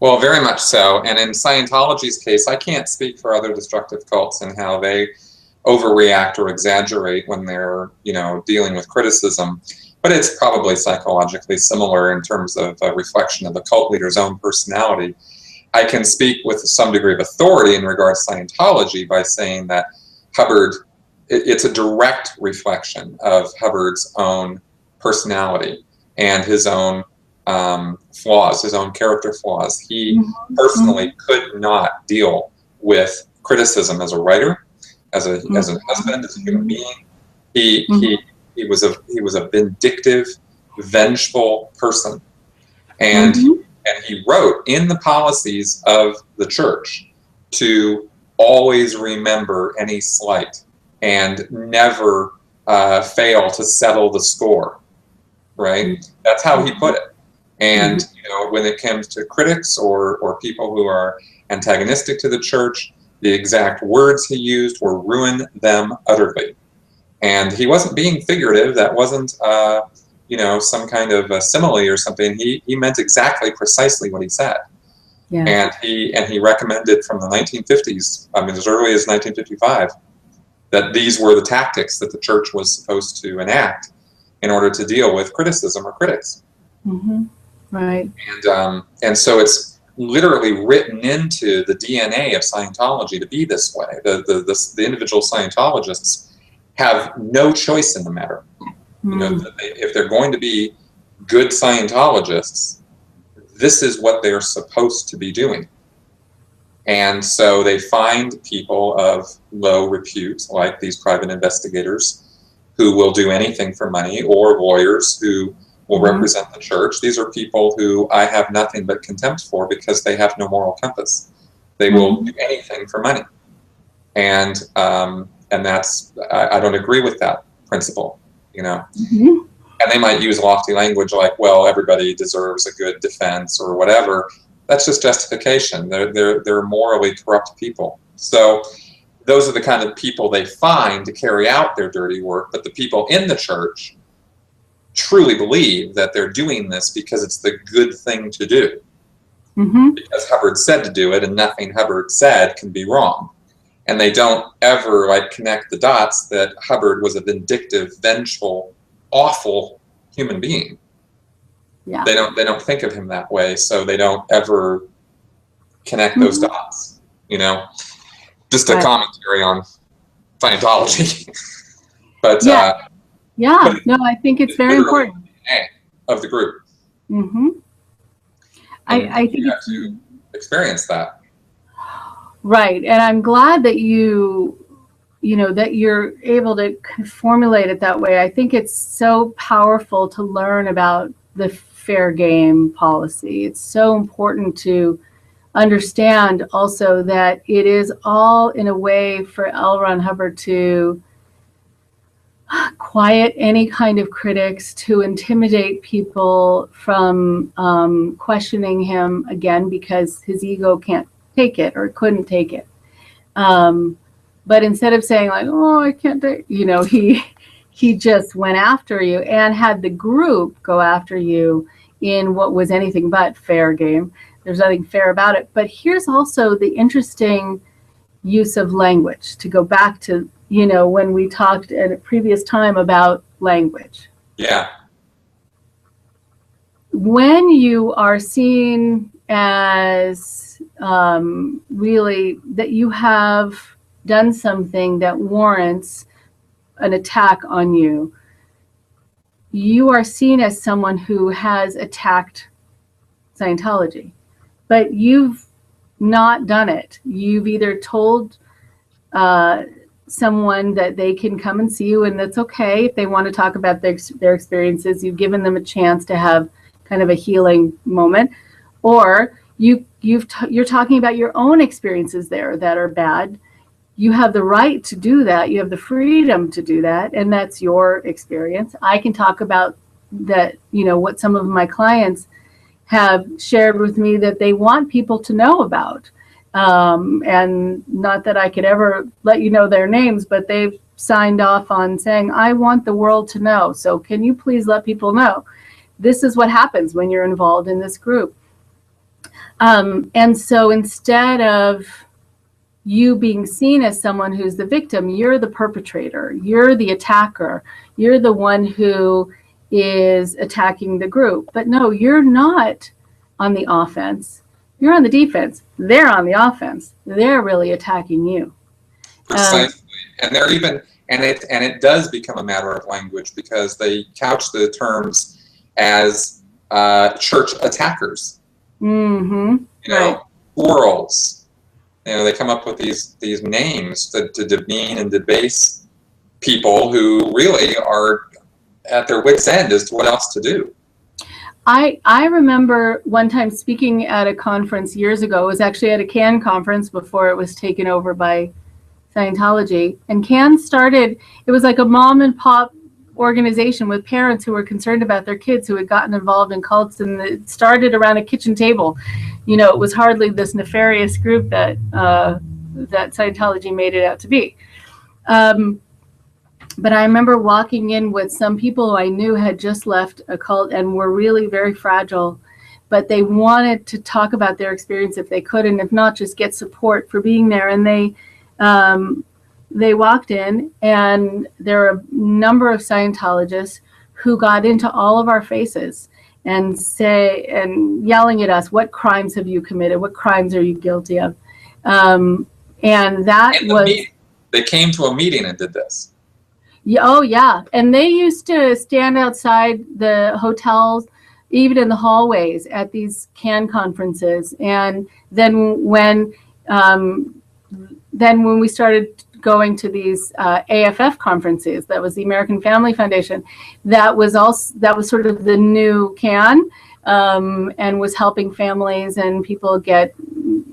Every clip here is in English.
Well, very much so. And in Scientology's case, I can't speak for other destructive cults and how they overreact or exaggerate when they're, dealing with criticism. But it's probably psychologically similar in terms of a reflection of the cult leader's own personality. I can speak with some degree of authority in regards to Scientology by saying that Hubbard, it's a direct reflection of Hubbard's own personality and his own flaws, his own character flaws. He personally could not deal with criticism as a writer, as a husband, as a human being. He was a vindictive, vengeful person, and he wrote in the policies of the church to always remember any slight and never fail to settle the score. Right? That's how he put it. And when it comes to critics or people who are antagonistic to the church, the exact words he used were "ruin them utterly." And he wasn't being figurative. That wasn't some kind of a simile or something. He meant exactly precisely what he said. Yeah. And he recommended from the 1950s, as early as 1955, that these were the tactics that the church was supposed to enact in order to deal with criticism or critics. Right. And so it's literally written into the DNA of Scientology to be this way. The individual Scientologists have no choice in the matter. If they're going to be good Scientologists, this is what they're supposed to be doing. And so they find people of low repute, like these private investigators, who will do anything for money, or lawyers who will represent the church. These are people who I have nothing but contempt for because they have no moral compass. They will do anything for money. And that's, I don't agree with that principle, And they might use lofty language like, well, everybody deserves a good defense or whatever. That's just justification. They're morally corrupt people. So those are the kind of people they find to carry out their dirty work. But the people in the church truly believe that they're doing this because it's the good thing to do. Because Hubbard said to do it, and nothing Hubbard said can be wrong. And they don't ever connect the dots that Hubbard was a vindictive, vengeful, awful human being. Yeah. They don't think of him that way, so they don't ever connect those dots. Just a commentary on Scientology. But I think it's very important of the group. I think you have to experience that. Right, and I'm glad that that you're able to formulate it that way. I think it's so powerful to learn about the fair game policy. It's so important to understand also that it is all in a way for L. Ron Hubbard to quiet any kind of critics, to intimidate people from questioning him again because his ego can't take it or couldn't take it. But instead of saying I can't do, he just went after you and had the group go after you in what was anything but fair game. There's nothing fair about it. But here's also the interesting use of language, to go back to, when we talked at a previous time about language. Yeah. When you are seen as really that you have done something that warrants an attack on you, you are seen as someone who has attacked Scientology. But you've not done it. You've either told someone that they can come and see you and that's okay if they want to talk about their experiences. You've given them a chance to have kind of a healing moment, or you're talking about your own experiences there that are bad. You have the right to do that. You have the freedom to do that, and that's your experience. I can talk about that, what some of my clients have shared with me that they want people to know about. And not that I could ever let you know their names, but they've signed off on saying, I want the world to know. So can you please let people know? This is what happens when you're involved in this group. And so instead of you being seen as someone who's the victim, you're the perpetrator, you're the attacker, you're the one who is attacking the group. But no, you're not on the offense. You're on the defense. They're on the offense. They're really attacking you. Precisely. And they're even, and it does become a matter of language, because they couch the terms as church attackers. Mm-hmm. You know, quarrels. You know, they come up with these names to demean and debase people who really are at their wits' end as to what else to do. I remember one time speaking at a conference years ago. It was actually at a CAN conference before it was taken over by Scientology. And CAN started, it was like a mom and pop organization with parents who were concerned about their kids who had gotten involved in cults, and it started around a kitchen table. You know, it was hardly this nefarious group that that Scientology made it out to be. But I remember walking in with some people who I knew had just left a cult and were really very fragile, but they wanted to talk about their experience if they could, and if not, just get support for being there. And they walked in, and there were a number of Scientologists who got into all of our faces and yelling at us, "What crimes have you committed? What crimes are you guilty of?" And that was... They came to a meeting and did this. Yeah, oh yeah, and they used to stand outside the hotels, even in the hallways at these CAN conferences. And then when we started going to these AFF conferences, that was the American Family Foundation, that was sort of the new CAN, and was helping families and people get,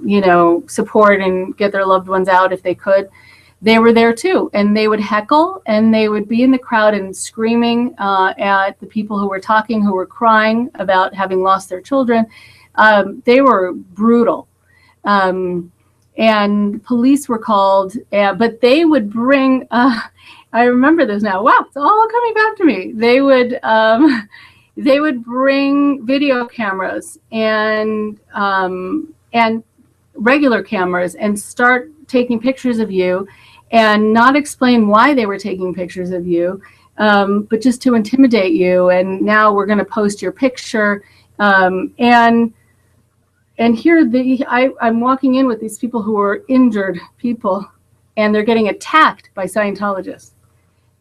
you know, support and get their loved ones out if they could. They were there too, and they would heckle, and they would be in the crowd and screaming at the people who were talking, who were crying about having lost their children. They were brutal. And police were called, but they would bring, I remember this now, wow, it's all coming back to me. They would bring video cameras and regular cameras and start taking pictures of you, and not explain why they were taking pictures of you, but just to intimidate you. And now we're going to post your picture. And here I'm walking in with these people who are injured people, and they're getting attacked by Scientologists.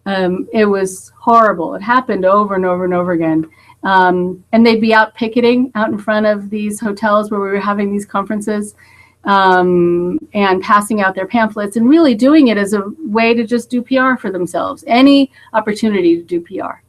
It was horrible. It happened over and over and over again. And they'd be out picketing out in front of these hotels where we were having these conferences, and passing out their pamphlets, and really doing it as a way to just do PR for themselves. Any opportunity to do PR.